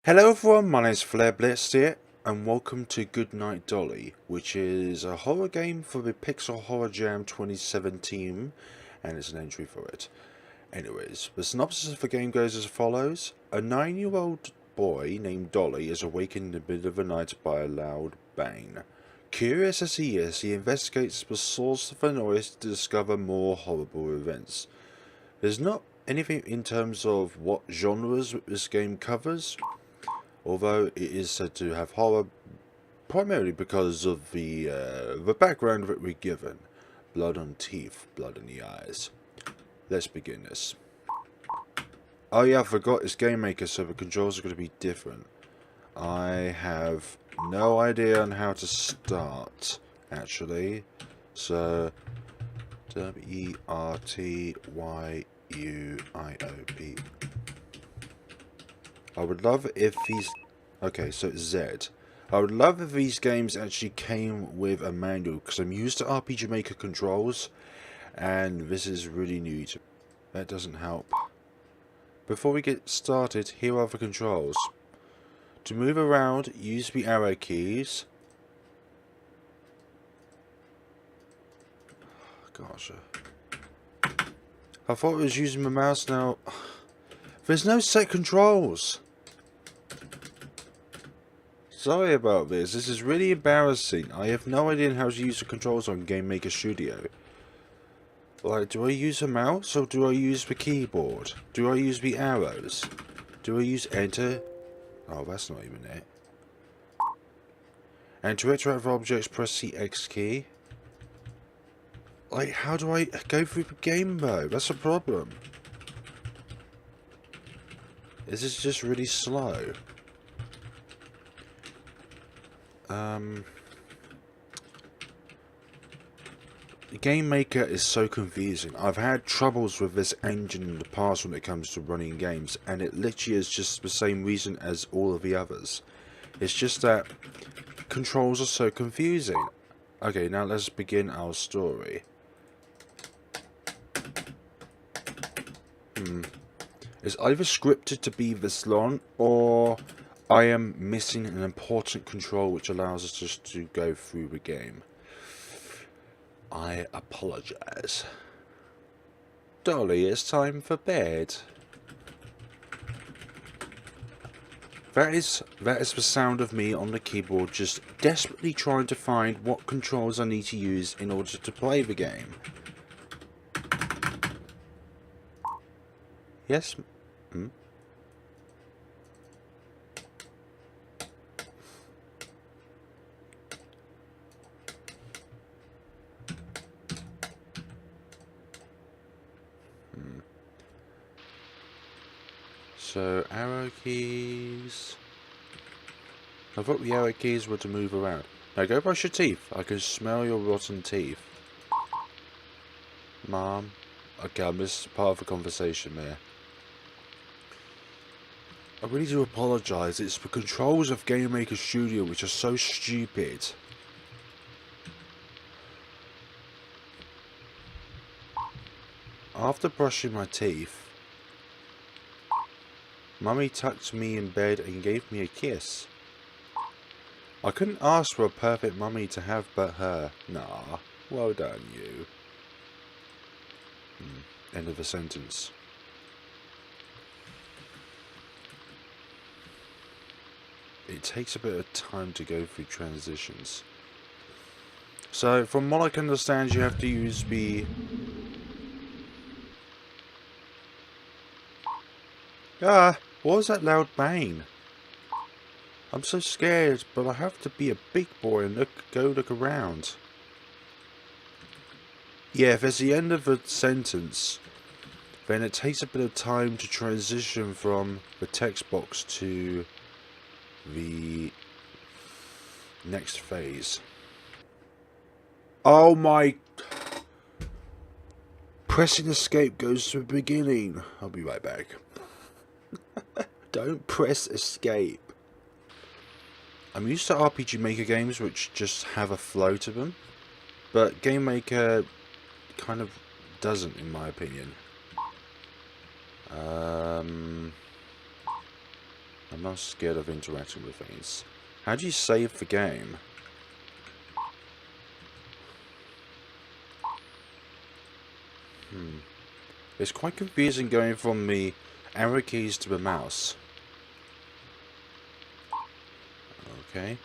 Hello everyone, my name is FlareBlitzed here, and welcome to Goodnight Dooley, which is a horror game for the Pixel Horror Jam 2017, and it's an entry for it. Anyways, the synopsis of the game goes as follows. A 9-year-old boy named Dolly is awakened in the middle of the night by a loud bang. Curious as he is, he investigates the source of the noise to discover more horrible events. There's not anything in terms of what genres this game covers, although it is said to have horror primarily because of the background that we're given. Blood on teeth, blood in the eyes. Let's begin this. Oh yeah, I forgot it's Gamemaker, so the controls are going to be different. I have no idea on how to start, actually. So, WERTYUIOP. I would love if these... Okay, so it's Z. I would love if these games actually came with a manual, because I'm used to RPG Maker controls, and this is really new to me. That doesn't help. Before we get started, here are the controls. To move around, use the arrow keys. Gosh. I thought I was using my mouse now. There's no set controls. Sorry about this. This is really embarrassing. I have no idea how to use the controls on Gamemaker Studio. Like, do I use a mouse or do I use the keyboard? Do I use the arrows? Do I use enter? Oh, that's not even it. And to interact with objects, press the X key. Like, how do I go through the game though? That's a problem. This is just really slow. Gamemaker is so confusing. I've had troubles with this engine in the past when it comes to running games, and it literally is just the same reason as all of the others. It's just that controls are so confusing. Okay, now let's begin our story. It's either scripted to be this long, or I am missing an important control which allows us just to go through the game. I apologize. Dolly, it's time for bed. That is the sound of me on the keyboard just desperately trying to find what controls I need to use in order to play the game. Yes? Hmm? So, arrow keys... I thought the arrow keys were to move around. Now go brush your teeth. I can smell your rotten teeth. Mom. Okay, I missed part of the conversation there. I really do apologise. It's the controls of Gamemaker Studio which are so stupid. After brushing my teeth, Mummy tucked me in bed and gave me a kiss. I couldn't ask for a perfect mummy to have but her. Nah, well done you. End of the sentence. It takes a bit of time to go through transitions. So, from what I can understand, you have to use the... Ah! What was that loud bang? I'm so scared, but I have to be a big boy and go look around. Yeah, if it's the end of a sentence, then it takes a bit of time to transition from the text box to the next phase. Oh my... Pressing escape goes to the beginning. I'll be right back. Don't press escape. I'm used to RPG Maker games which just have a flow to them, but Gamemaker kind of doesn't, in my opinion. I'm not scared of interacting with things. How do you save the game? It's quite confusing going from the arrow keys to the mouse. Okay.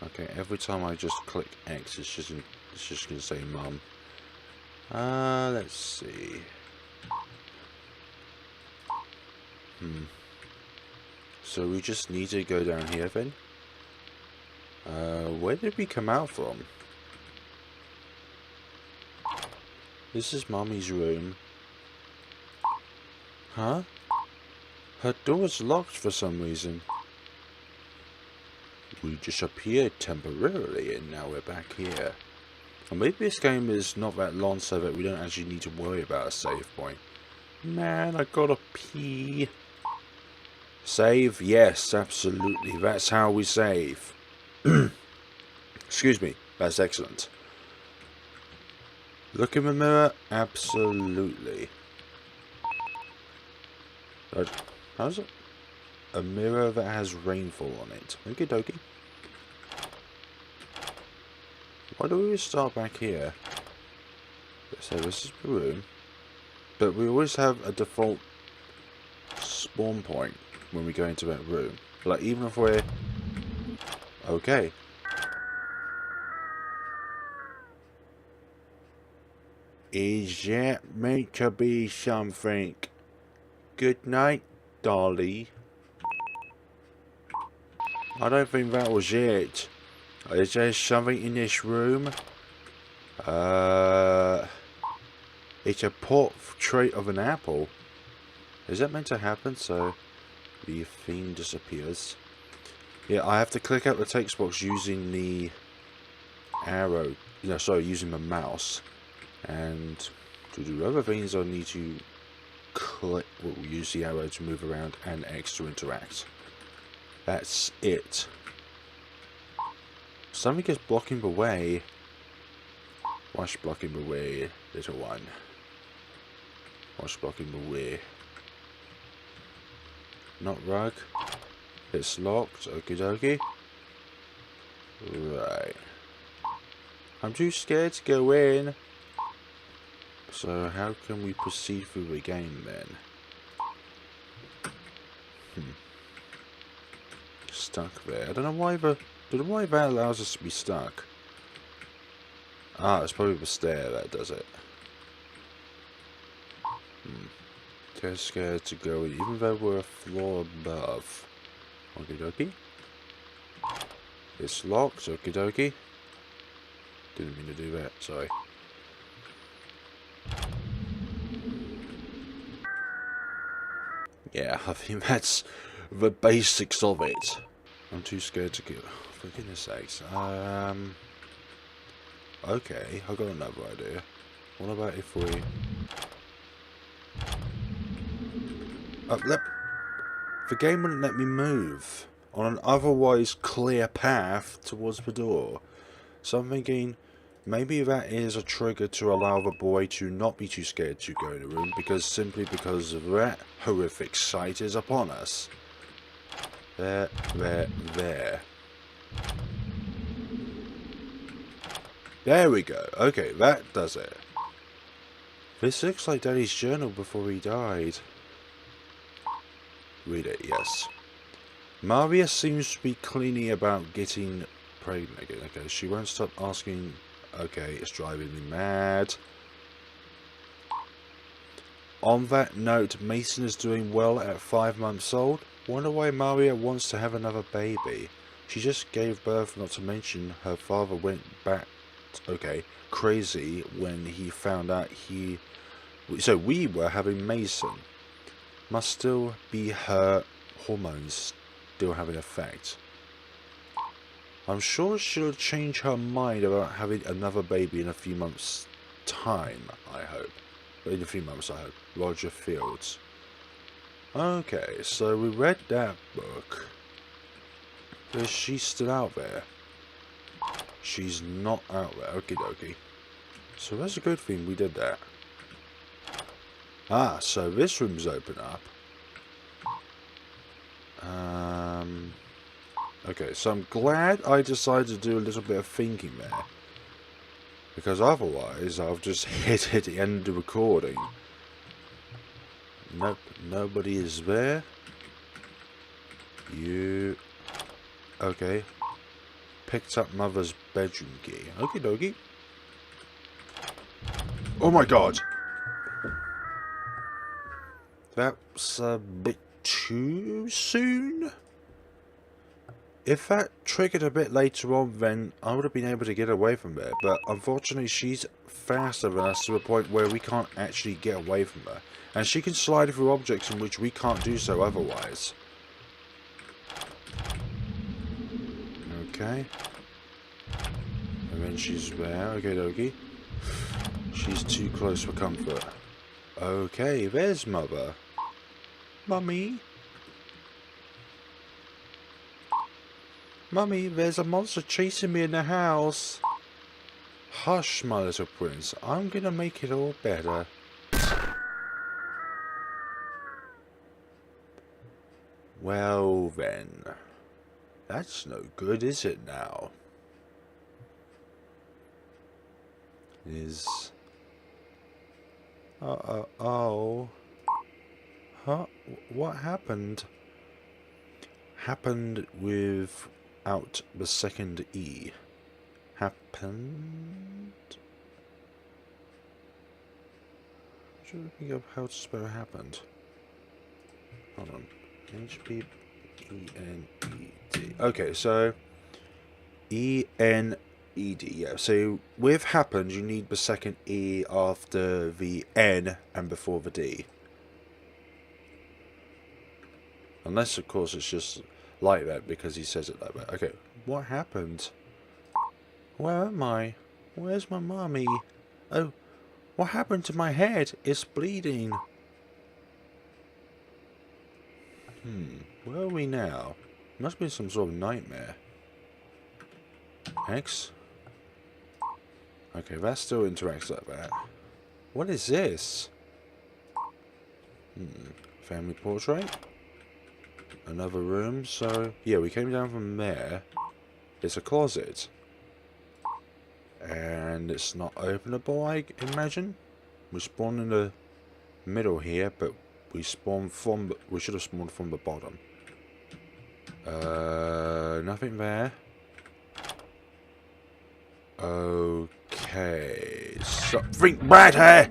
Okay, every time I just click X, it's just gonna say mum. Let's see. So we just need to go down here then. Where did we come out from? This is Mummy's room. Huh? Her door's locked for some reason. We disappeared temporarily and now we're back here. Or maybe this game is not that long so that we don't actually need to worry about a save point. Man, I gotta pee. Save? Yes, absolutely. That's how we save. Excuse me. That's excellent. Look in the mirror? Absolutely. How's it? A mirror that has rainfall on it. Okie dokie. Why do we start back here? So this is the room. But we always have a default spawn point when we go into that room. Like, even if we're... Okay. Is that meant to be something? Good night, Dolly. I don't think that was it. Is there something in this room? It's a portrait of an apple. Is that meant to happen? So the theme disappears. Yeah, I have to click out the text box using the arrow. No, sorry, using the mouse. And to do other things, I need to click. We'll use the arrow to move around and X to interact. That's it. Something is blocking the way. What's blocking the way, little one? What's blocking the way? Not rug. It's locked. Okie dokie. Right. I'm too scared to go in. So how can we proceed through the game then? Stuck there. I don't know why that allows us to be stuck. Ah, it's probably the stair that does it. Too scared to go in, even though we're a floor above. Okie dokie. It's locked. Okie dokie. Didn't mean to do that. Sorry. Yeah, I think that's the basics of it. I'm too scared to go. For goodness sakes. Okay, I got another idea. What about if we... The game wouldn't let me move on an otherwise clear path towards the door. So I'm thinking, maybe that is a trigger to allow the boy to not be too scared to go in the room, simply because that horrific sight is upon us. There. There we go. Okay, that does it. This looks like Daddy's journal before he died. Read it, yes. Maria seems to be cleaning about getting pregnant again. Okay, she won't stop asking. Okay, it's driving me mad. On that note, Mason is doing well at 5 months old. Wonder why Maria wants to have another baby. She just gave birth, not to mention her father went back, crazy when he found out so we were having Mason. Must still be her hormones still having effect. I'm sure she'll change her mind about having another baby in a few months' time, I hope. In a few months, I hope. Roger Fields. Okay, so we read that book. Is she still out there? She's not out there. Okie dokie. So that's a good thing we did that. Ah, so this room's open up. Okay, so I'm glad I decided to do a little bit of thinking there. Because otherwise, I've just hit the end of the recording. Nope, nobody is there. You... Okay. Picked up mother's bedroom key. Okie dokie. Oh my god! That's a bit too soon? If that triggered a bit later on, then I would have been able to get away from there. But unfortunately, she's faster than us to the point where we can't actually get away from her. And she can slide through objects in which we can't do so otherwise. Okay. And then she's there. Okay, dokie. She's too close for comfort. Okay, there's Mother. Mummy? Mummy, there's a monster chasing me in the house. Hush, my little prince. I'm gonna make it all better. Well then. That's no good, is it now? Is... oh. Huh? What happened? Happened without the second E. Happened? Should we think of how to spell happened? Hold on. H-P-E-N-E-D. Okay, so E-N-E-D, yeah. So with happened, you need the second E after the N and before the D. Unless, of course, it's just like that because he says it like that. Okay, what happened? Where am I? Where's my mummy? Oh, what happened to my head? It's bleeding. Where are we now? Must be some sort of nightmare. X? Okay, that still interacts like that. What is this? Family portrait? Another room, so... yeah, we came down from there. It's a closet. And it's not openable, I imagine. We spawned in the middle here, but we spawned from... we should have spawned from the bottom. Nothing there. Okay. Something bad here!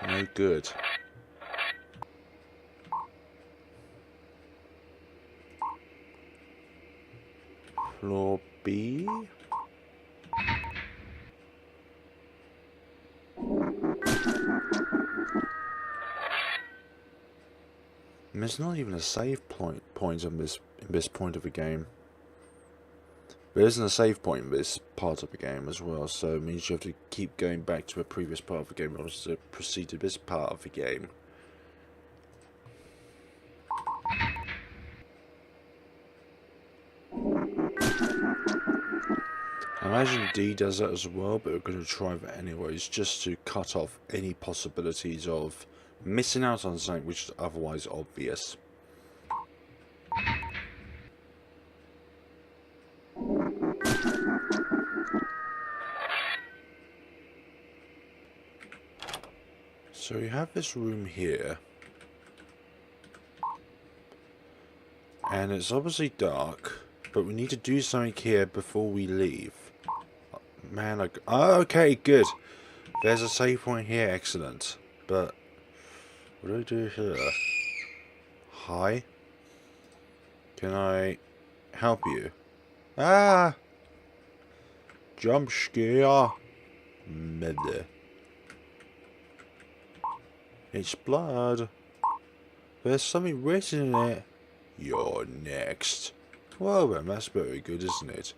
No good. Floor B. There's not even a save point on this point of the game. There isn't a save point in this part of the game as well, so it means you have to keep going back to a previous part of the game in order to proceed to this part of the game. I imagine D does that as well, but we're going to try that anyways, just to cut off any possibilities of missing out on something which is otherwise obvious. So you have this room here, and it's obviously dark, but we need to do something here before we leave. Man, oh, okay, good. There's a save point here, excellent. But what do I do here? Hi. Can I help you? Ah! Jump scare. Mother. It's blood. There's something written in it. You're next. Well then, that's very good, isn't it?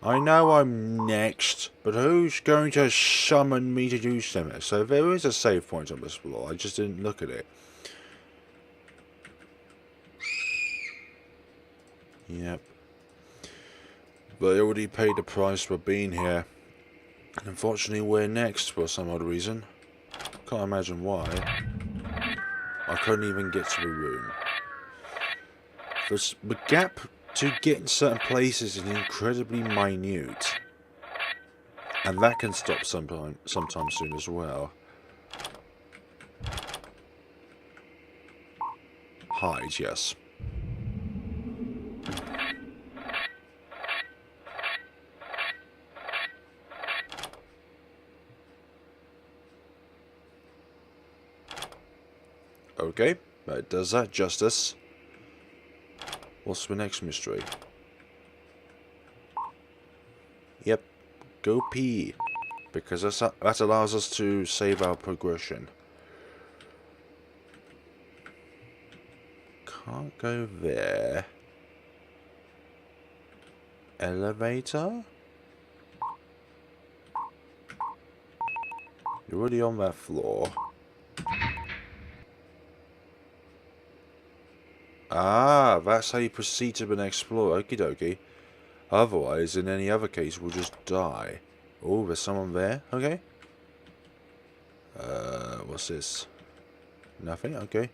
I know I'm next, but who's going to summon me to do something? So there is a save point on this floor, I just didn't look at it. Yep. But I already paid the price for being here. Unfortunately, we're next for some odd reason. Can't imagine why. I couldn't even get to the room. The gap to get in certain places is incredibly minute. And that can stop sometime soon as well. Hide, yes. Okay, that does that justice. What's the next mystery? Yep, go pee. Because that allows us to save our progression. Can't go there. Elevator? You're already on that floor. Ah, that's how you proceed to the next floor. Okie dokie. Otherwise, in any other case, we'll just die. Oh, there's someone there. Okay. What's this? Nothing? Okay.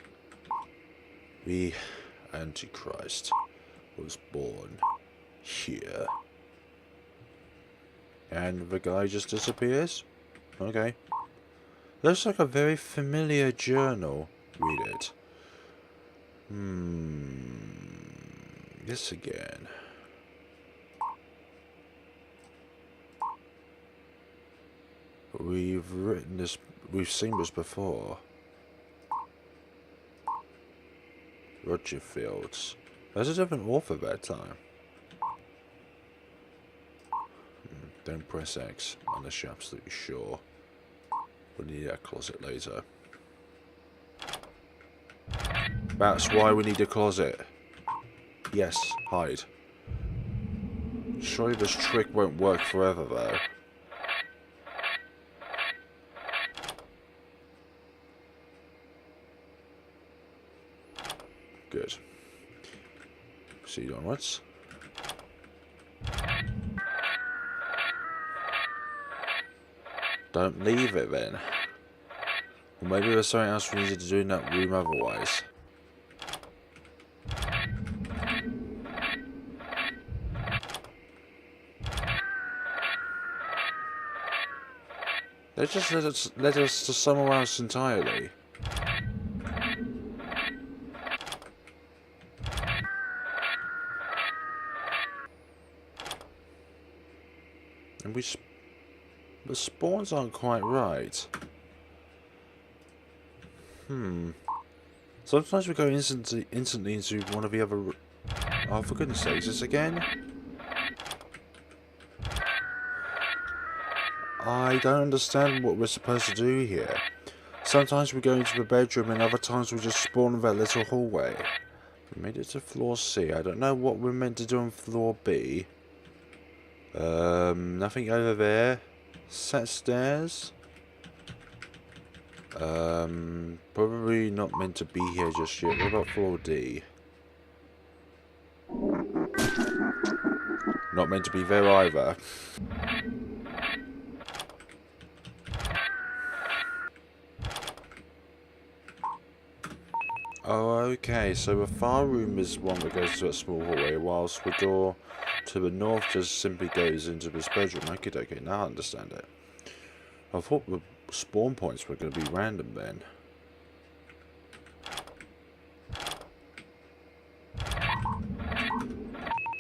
The Antichrist was born here. And the guy just disappears? Okay. Looks like a very familiar journal. Read it. This again. We've written this, we've seen this before. Roger Fields. There's a different author that time. Don't press X unless you're absolutely sure. We'll need that closet later. That's why we need a closet. Yes, hide. Surely this trick won't work forever though. Good. Proceed onwards. Don't leave it then. Or maybe there's something else we needed to do in that room otherwise. They just led us to somewhere else entirely. And the spawns aren't quite right. Sometimes we go instantly into one of the other... Oh, for goodness sakes, this again? I don't understand what we're supposed to do here. Sometimes we go into the bedroom and other times we just spawn in that little hallway. We made it to floor C. I don't know what we're meant to do on floor B. Nothing over there. Set stairs. Probably not meant to be here just yet. What about floor D? Not meant to be there either. Oh, okay, so the far room is one that goes to a small hallway, whilst the door to the north just simply goes into this bedroom. Okay, now I understand it. I thought the spawn points were going to be random then.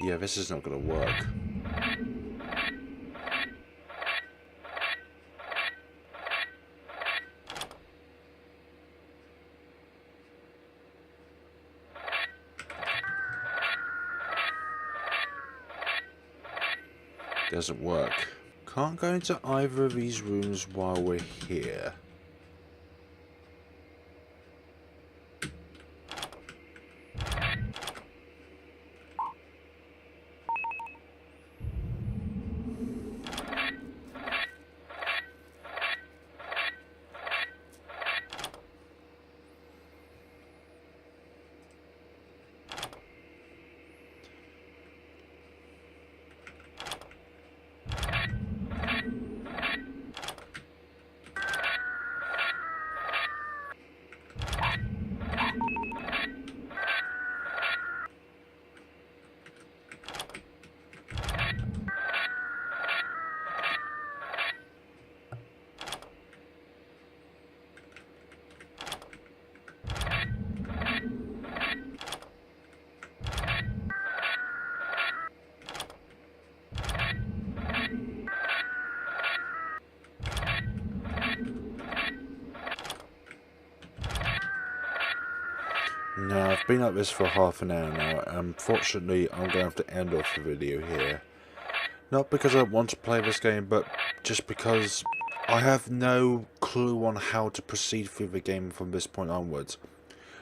Yeah, this is not going to work. Doesn't work. Can't go into either of these rooms while we're here. been like this for half an hour now. Unfortunately, I'm going to have to end off the video here. Not because I want to play this game, but just because I have no clue on how to proceed through the game from this point onwards.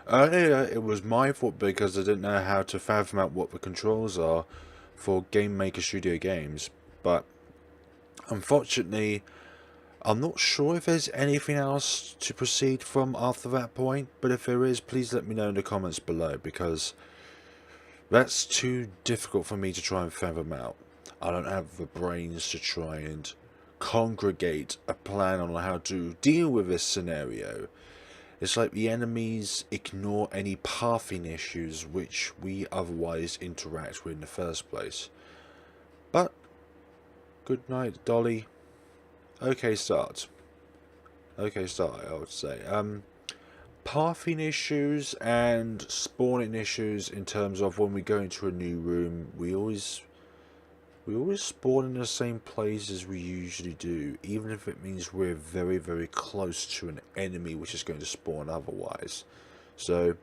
Earlier, it was my fault because I didn't know how to fathom out what the controls are for Gamemaker Studio games, but unfortunately, I'm not sure if there's anything else to proceed from after that point, but if there is, please let me know in the comments below, because that's too difficult for me to try and fathom out. I don't have the brains to try and congregate a plan on how to deal with this scenario. It's like the enemies ignore any pathing issues which we otherwise interact with in the first place. But, Goodnight Dooley. Okay start. Okay start, I would say. Pathing issues and spawning issues in terms of when we go into a new room, we always spawn in the same place as we usually do, even if it means we're very, very close to an enemy which is going to spawn otherwise. So,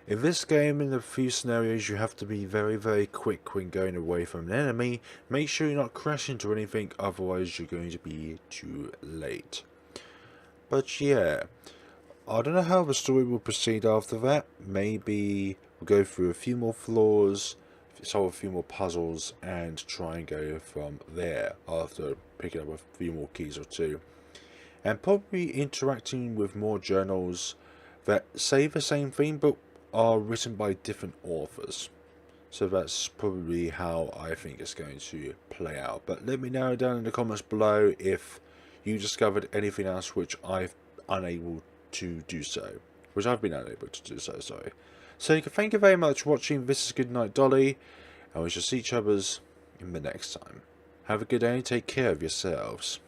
in this game, in a few scenarios, you have to be very, very quick when going away from an enemy. Make sure you're not crashing into anything, otherwise you're going to be too late. But yeah, I don't know how the story will proceed after that. Maybe we'll go through a few more floors, solve a few more puzzles, and try and go from there after picking up a few more keys or two. And probably interacting with more journals that say the same thing but are written by different authors. So that's probably how I think it's going to play out. But let me know down in the comments below if you discovered anything else which I've unable to do so. Which I've been unable to do so, sorry. So thank you very much for watching. This is Goodnight Dooley, and we shall see each other in the next time. Have a good day and take care of yourselves.